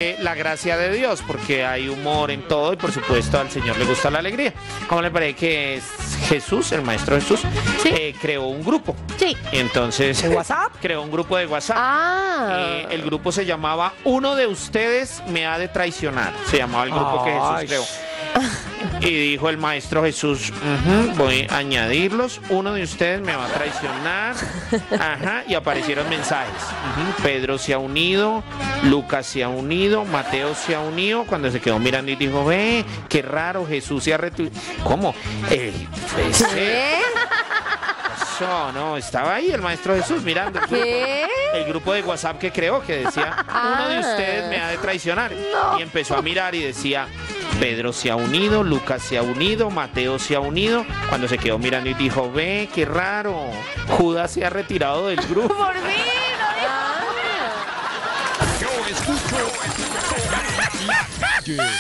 La gracia de Dios, porque hay humor en todo y por supuesto al Señor le gusta la alegría. ¿Cómo le parece que Jesús, el maestro Jesús, Sí. creó un grupo? Sí. Entonces, ¿De WhatsApp? creó un grupo de WhatsApp. El grupo se llamaba Uno de ustedes me ha de traicionar. Se llamaba el grupo que Jesús creó. Y dijo el maestro Jesús, voy a añadirlos, uno de ustedes me va a traicionar. Ajá, y aparecieron mensajes. Pedro se ha unido, Lucas se ha unido, Mateo se ha unido. Cuando se quedó mirando y dijo, ve, qué raro, Jesús se ha retuiteado. ¿Cómo? Pues, eso, no, estaba ahí el maestro Jesús mirando el grupo de WhatsApp que creó, que decía, uno de ustedes me ha de traicionar. Y empezó a mirar y decía, Pedro se ha unido, Lucas se ha unido, Mateo se ha unido. Cuando se quedó mirando y dijo, ve, qué raro, Judas se ha retirado del grupo. Por mí, no dijo. Yo escucho la calle.